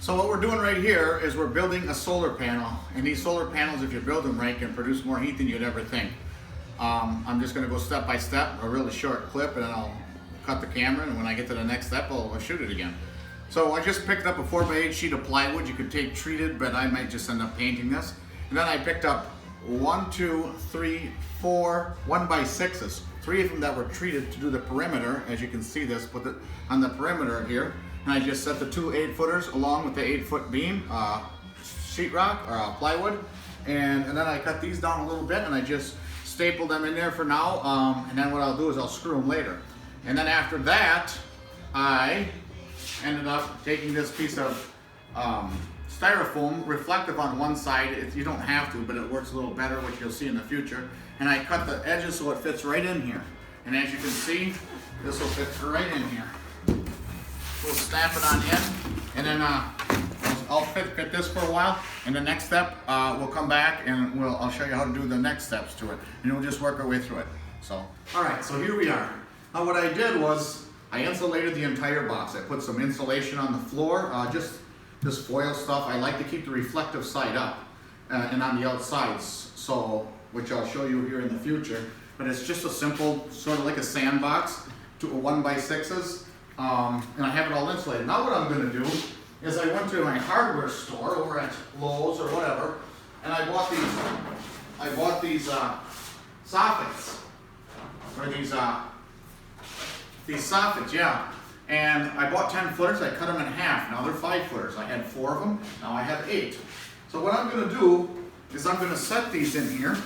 So what we're doing right here is we're building a solar panel, and these solar panels, if you build them right, can produce more heat than you'd ever think. I'm just going to go step by step, a really short clip, and then I'll cut the camera, and when I get to the next step, I'll shoot it again. So I just picked up a 4x8 sheet of plywood. You could take treated, but I might just end up painting this. And then I picked up 1, 2, 3, 4 1x6s, 3 of them that were treated to do the perimeter. As you can see this, put it on the perimeter here. And I just set the 2 8-footers along with the 8-foot beam, sheetrock or plywood. And then I cut these down a little bit and I just stapled them in there for now. And then what I'll do is I'll screw them later. And then after that, I ended up taking this piece of styrofoam, reflective on one side. You don't have to, but it works a little better, which you'll see in the future. And I cut the edges so it fits right in here. And as you can see, this will fit right in here. We'll snap it on in, and then I'll fit this for a while. And the next step, we'll come back and I'll show you how to do the next steps to it. And we'll just work our way through it. So, all right, so here we are. Now what I did was I insulated the entire box. I put some insulation on the floor, just this foil stuff. I like to keep the reflective side up and on the outsides, so which I'll show you here in the future. But it's just a simple, sort of like a sandbox to a 1x6s. And I have it all insulated. Now what I'm going to do is I went to my hardware store over at Lowe's or whatever, and I bought these soffits, or these soffits, yeah. And I bought 10-footers. I cut them in half. Now they're 5-footers. I had 4 of them. Now I have 8. So what I'm going to do is I'm going to set these in here.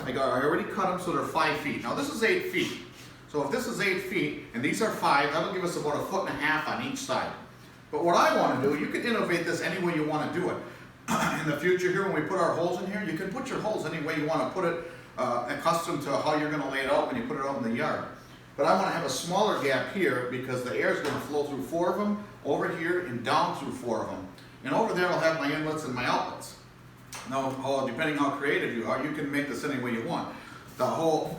I already cut them so they're 5 feet. Now this is 8 feet. So if this is 8 feet and these are 5, that'll give us about 1.5 feet on each side. But what I want to do, you can innovate this any way you want to do it. In the future here, when we put our holes in here, you can put your holes any way you want to put it, accustomed to how you're going to lay it out when you put it out in the yard. But I want to have a smaller gap here because the air is going to flow through 4 of them, over here and down through 4 of them. And over there I'll have my inlets and my outlets. Now, depending how creative you are, you can make this any way you want. The whole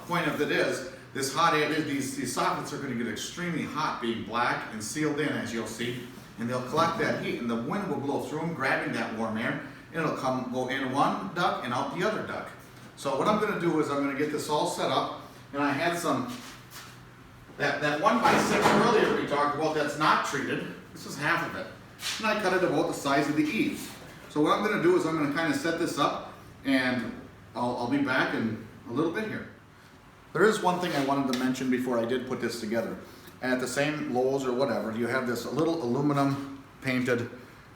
point of it is, this hot air, these soffits are going to get extremely hot being black and sealed in, as you'll see, and they'll collect that heat, and the wind will blow through them, grabbing that warm air, and it'll go in one duct and out the other duct. So what I'm going to do is I'm going to get this all set up, and I had some, that 1x6 earlier we talked about that's not treated. This is half of it, and I cut it about the size of the eaves. So what I'm going to do is I'm going to kind of set this up, and I'll be back in a little bit here. There is one thing I wanted to mention before I did put this together. At the same Lowe's or whatever, you have this little aluminum painted,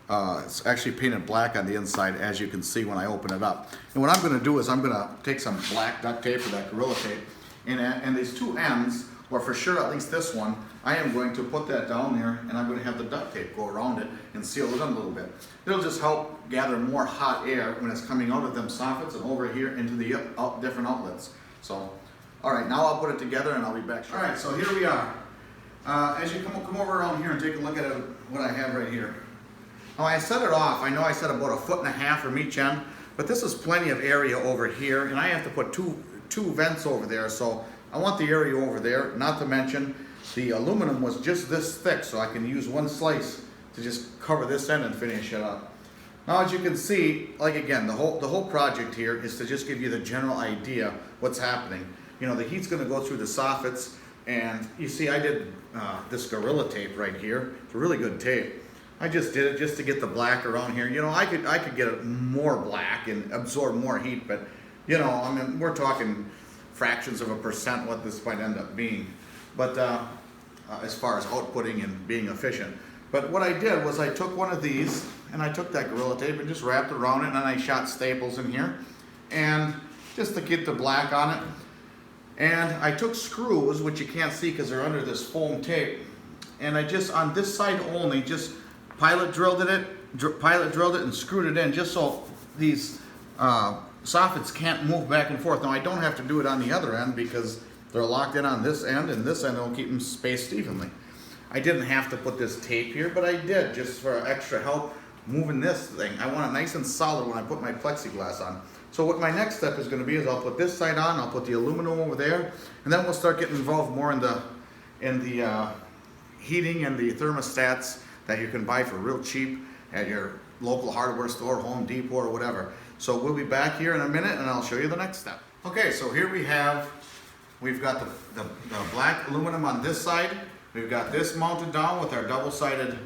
it's actually painted black on the inside, as you can see when I open it up. And what I'm going to do is I'm going to take some black duct tape or that Gorilla Tape, and these 2 ends, or for sure at least this one, I am going to put that down there, and I'm going to have the duct tape go around it and seal it in a little bit. It'll just help gather more hot air when it's coming out of them soffits and over here into the different outlets. So, all right, now I'll put it together and I'll be back. All right, so here we are. As you come over around here and take a look at what I have right here. Now I set it off. I know I said about 1.5 feet from each end, but this is plenty of area over here, and I have to put two vents over there. So I want the area over there. Not to mention the aluminum was just this thick, so I can use one slice to just cover this end and finish it up. Now, as you can see, like again, the whole project here is to just give you the general idea what's happening. You know, the heat's going to go through the soffits, and you see I did this Gorilla Tape right here. It's a really good tape. I just did it just to get the black around here. You know, I could get it more black and absorb more heat, but you know, I mean, we're talking fractions of a percent what this might end up being. But as far as outputting and being efficient. But what I did was I took one of these and I took that Gorilla Tape and just wrapped around it, and then I shot staples in here, and just to get the black on it. And I took screws, which you can't see because they're under this foam tape, and I just, on this side only, just pilot drilled it and screwed it in just so these soffits can't move back and forth. Now I don't have to do it on the other end because they're locked in on this end, and this end will keep them spaced evenly. I didn't have to put this tape here, but I did just for extra help moving this thing. I want it nice and solid when I put my plexiglass on. So what my next step is going to be is I'll put this side on, I'll put the aluminum over there, and then we'll start getting involved more in the heating and the thermostats that you can buy for real cheap at your local hardware store, Home Depot or whatever. So we'll be back here in a minute and I'll show you the next step. Okay, so here we've got the black aluminum on this side. We've got this mounted down with our double-sided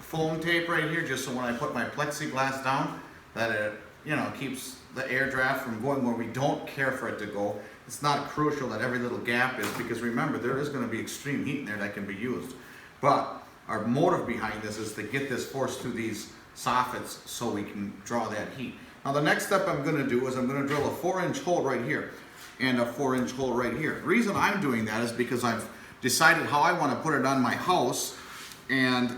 foam tape right here, just so when I put my plexiglass down, that it, you know, keeps the air draft from going where we don't care for it to go. It's not crucial that every little gap is, because remember, there is going to be extreme heat in there that can be used. But our motive behind this is to get this forced through these soffits so we can draw that heat. Now the next step I'm going to do is I'm going to drill a 4-inch hole right here and a 4-inch hole right here. The reason I'm doing that is because I've decided how I want to put it on my house, and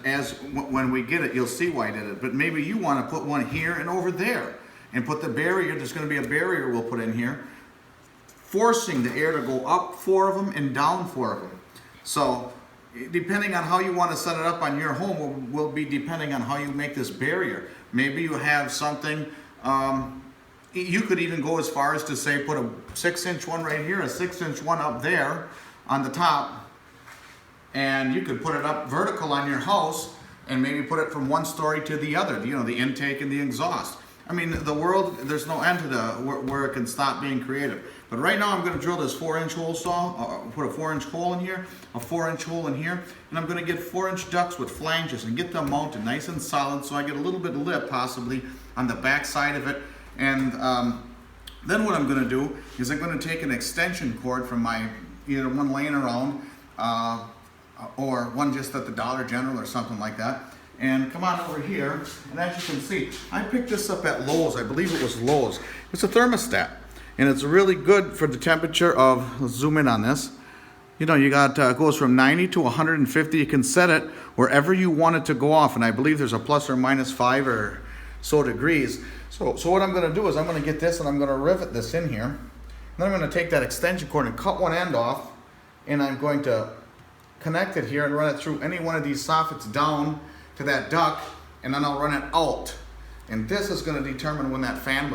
when we get it, you'll see why I did it. But maybe you want to put one here and over there and put the barrier. There's going to be a barrier we'll put in here, forcing the air to go up 4 of them and down 4 of them. So depending on how you want to set it up on your home will be depending on how you make this barrier. Maybe you have something, you could even go as far as to say put a 6-inch one right here, a 6-inch one up there on the top, and you could put it up vertical on your house and maybe put it from one story to the other, you know, the intake and the exhaust. I mean, the world, there's no end to where it can stop being creative. But right now I'm going to drill this 4-inch hole saw, put a 4-inch hole in here, a 4-inch hole in here, and I'm going to get 4-inch ducts with flanges and get them mounted nice and solid so I get a little bit of lip possibly on the back side of it. And then what I'm going to do is I'm going to take an extension cord from my, either one laying around or one just at the Dollar General or something like that, and come on over here, and as you can see, I picked this up at Lowe's. I believe it was Lowe's. It's a thermostat, and it's really good for the temperature of, let's zoom in on this. You know, you got, it goes from 90 to 150. You can set it wherever you want it to go off, and I believe there's a plus or minus 5 or so degrees. So what I'm gonna do is I'm gonna get this and I'm gonna rivet this in here. And then I'm gonna take that extension cord and cut one end off, and I'm going to connect it here and run it through any one of these soffits down to that duct, and then I'll run it out. And this is going to determine when that fan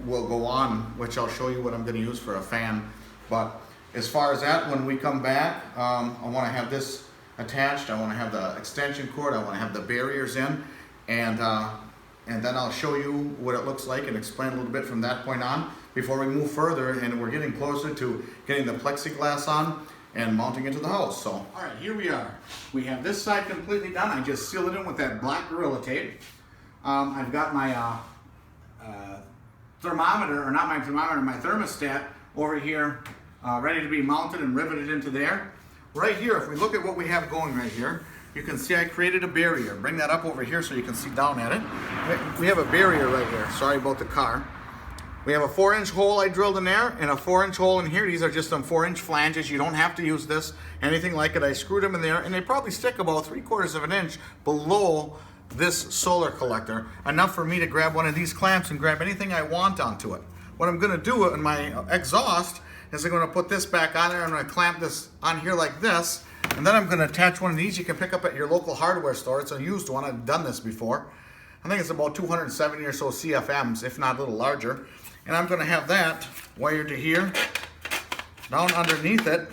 will go on, which I'll show you what I'm going to use for a fan. But as far as that, when we come back, I want to have this attached. I want to have the extension cord. I want to have the barriers in, and then I'll show you what it looks like and explain a little bit from that point on before we move further. And we're getting closer to getting the plexiglass on and mounting it to the house. So, all right, here we are. We have this side completely done. I just sealed it in with that black Gorilla Tape. I've got my thermometer, or not my thermometer, my thermostat over here, ready to be mounted and riveted into there. Right here, if we look at what we have going right here, you can see I created a barrier. Bring that up over here so you can see down at it. We have a barrier right here. Sorry about the car. We have a 4-inch hole I drilled in there and a 4-inch hole in here. These are just some 4-inch flanges. You don't have to use this, anything like it. I screwed them in there, and they probably stick about 3/4 of an inch below this solar collector, enough for me to grab one of these clamps and grab anything I want onto it. What I'm gonna do in my exhaust is I'm gonna put this back on there. I'm gonna clamp this on here like this, and then I'm gonna attach one of these you can pick up at your local hardware store. It's a used one, I've done this before. I think it's about 270 or so CFMs, if not a little larger. And I'm going to have that wired to here, down underneath it,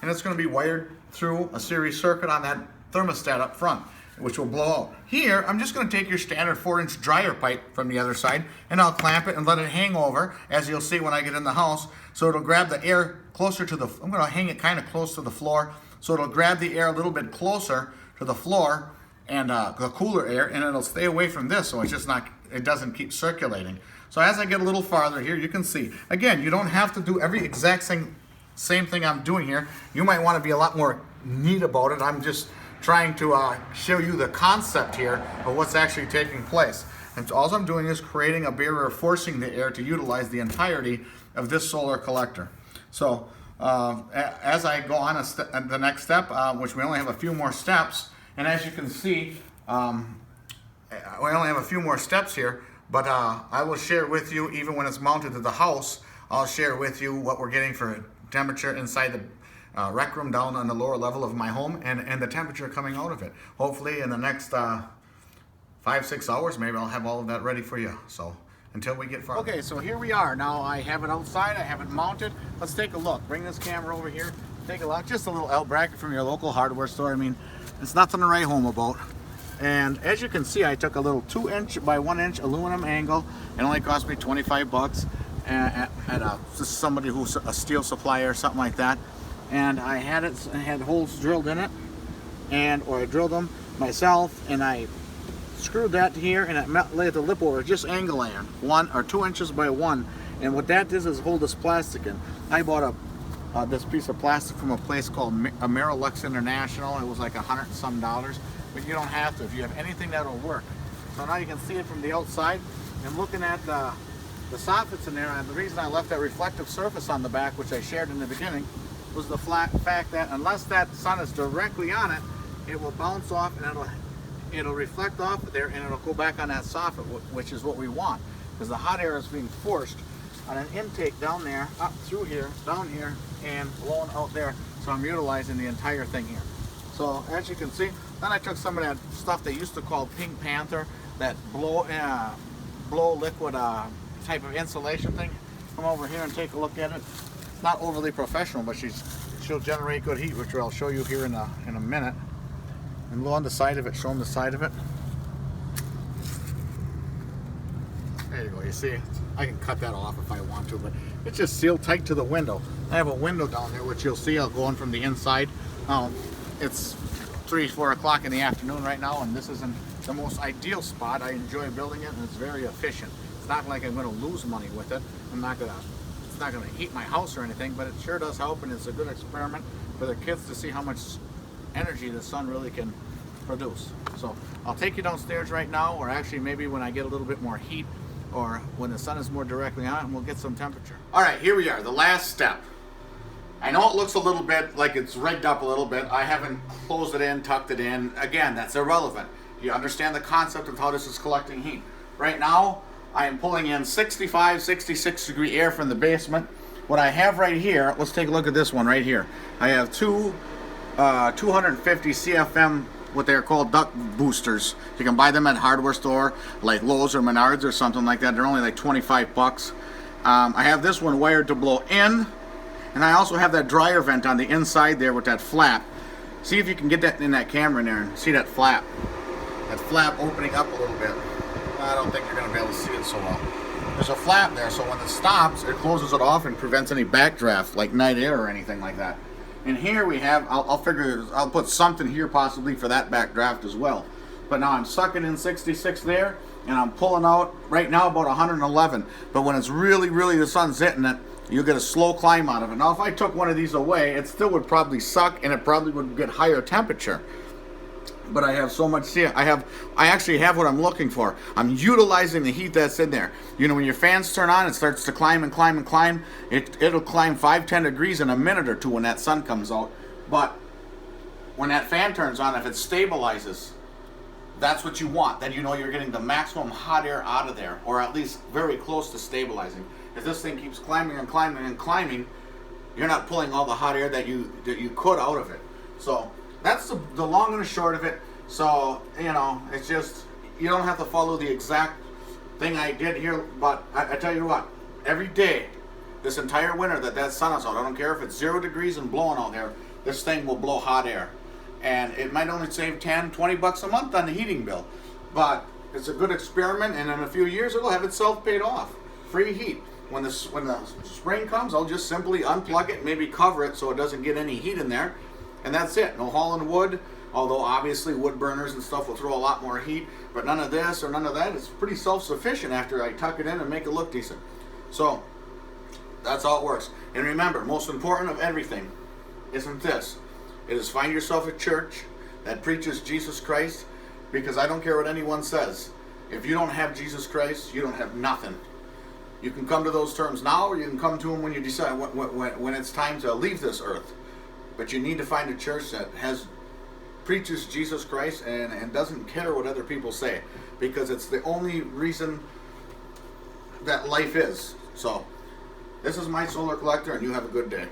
and it's going to be wired through a series circuit on that thermostat up front, which will blow out. Here, I'm just going to take your standard 4-inch dryer pipe from the other side, and I'll clamp it and let it hang over, as you'll see when I get in the house, so it'll grab the air closer to the, I'm going to hang it kind of close to the floor, so it'll grab the air a little bit closer to the floor, and the cooler air, and it'll stay away from this, so it's just not, it doesn't keep circulating. So as I get a little farther here, you can see, again, you don't have to do every exact same thing I'm doing here. You might want to be a lot more neat about it. I'm just trying to show you the concept here of what's actually taking place. And so all I'm doing is creating a barrier, forcing the air to utilize the entirety of this solar collector. So as I go on the next step, which we only have a few more steps, and as you can see, we only have a few more steps here, but I will share with you, even when it's mounted to the house, I'll share with you what we're getting for temperature inside the rec room down on the lower level of my home, and the temperature coming out of it. Hopefully in the next 5-6 hours, maybe I'll have all of that ready for you. So until we get far. Okay, so here we are. Now I have it outside, I have it mounted. Let's take a look. Bring this camera over here. take a look. Just a little L bracket from your local hardware store. I mean, it's nothing to write home about. And as you can see, I took a little 2" by 1" aluminum angle. It only cost me 25 bucks at somebody who's a steel supplier or something like that. And I had holes drilled in it, or I drilled them myself, and I screwed that here, and it laid the lip over, just angle iron, 1 or 2" by 1. And what that does is hold this plastic in. I bought this piece of plastic from a place called Amerilux International. It was like $100 and some, but you don't have to if you have anything that'll work. So now you can see it from the outside, and looking at the soffits in there. And the reason I left that reflective surface on the back, which I shared in the beginning, was the fact that unless that sun is directly on it, it will bounce off and it'll reflect off of there, and it'll go back on that soffit, which is what we want, because the hot air is being forced on an intake down there, up through here, down here, and blowing out there. So I'm utilizing the entire thing here. So as you can see, then I took some of that stuff they used to call Pink Panther, that blow liquid type of insulation thing. Come over here and take a look at it. It's not overly professional, but she'll generate good heat, which I'll show you here in a minute. And go on the side of it, show them the side of it. There you go, you see, I can cut that off if I want to, but it's just sealed tight to the window. I have a window down there, which you'll see, I'll go in from the inside. It's 3-4 o'clock in the afternoon right now, and this isn't the most ideal spot. I enjoy building it, and it's very efficient. It's not like I'm going to lose money with it. It's not going to heat my house or anything, but it sure does help, and it's a good experiment for the kids to see how much energy the sun really can produce. So I'll take you downstairs right now, or actually maybe when I get a little bit more heat, or when the sun is more directly on, and we'll get some temperature. All right, here we are, the last step. I know it looks a little bit like it's rigged up a little bit. I haven't closed it in, tucked it in. Again, that's irrelevant. You understand the concept of how this is collecting heat. Right now, I am pulling in 65, 66 degree air from the basement. What I have right here, let's take a look at this one right here. I have two 250 CFM, what they're called duct boosters. You can buy them at hardware store like Lowe's or Menards or something like that. They're only like 25 bucks. I have this one wired to blow in, and I also have that dryer vent on the inside there with that flap. See if you can get that in that camera in there and see that flap. That flap opening up a little bit. I don't think you're going to be able to see it so well. There's a flap there, so when it stops, it closes it off and prevents any backdraft like night air or anything like that. And here we have, I'll put something here possibly for that backdraft as well. But now I'm sucking in 66 there, and I'm pulling out right now about 111. But when it's really, really the sun's hitting it, you'll get a slow climb out of it. Now if I took one of these away, it still would probably suck, and it probably would get higher temperature. But I have so much, see, I actually have what I'm looking for. I'm utilizing the heat that's in there. You know, when your fans turn on, it starts to climb and climb and climb. It'll climb 5-10 degrees in a minute or two when that sun comes out. But when that fan turns on, if it stabilizes, that's what you want. Then you know you're getting the maximum hot air out of there, or at least very close to stabilizing. If this thing keeps climbing and climbing and climbing, you're not pulling all the hot air that you could out of it. So that's the long and the short of it. So, you know, it's just, you don't have to follow the exact thing I did here, but I tell you what, every day, this entire winter that sun is out, I don't care if it's 0 degrees and blowing out there, this thing will blow hot air. And it might only save 10, 20 bucks a month on the heating bill, but it's a good experiment, and in a few years it'll have itself paid off. Free heat. When the spring comes, I'll just simply unplug it, maybe cover it so it doesn't get any heat in there. And that's it. No hauling wood, although obviously wood burners and stuff will throw a lot more heat, but none of this or none of that. It's pretty self-sufficient after I tuck it in and make it look decent. So that's how it works. And remember, most important of everything isn't this. It is find yourself a church that preaches Jesus Christ, because I don't care what anyone says. If you don't have Jesus Christ, you don't have nothing. You can come to those terms now, or you can come to them when you decide when it's time to leave this earth. But you need to find a church that preaches Jesus Christ and doesn't care what other people say, because it's the only reason that life is. So this is my solar collector, and you have a good day.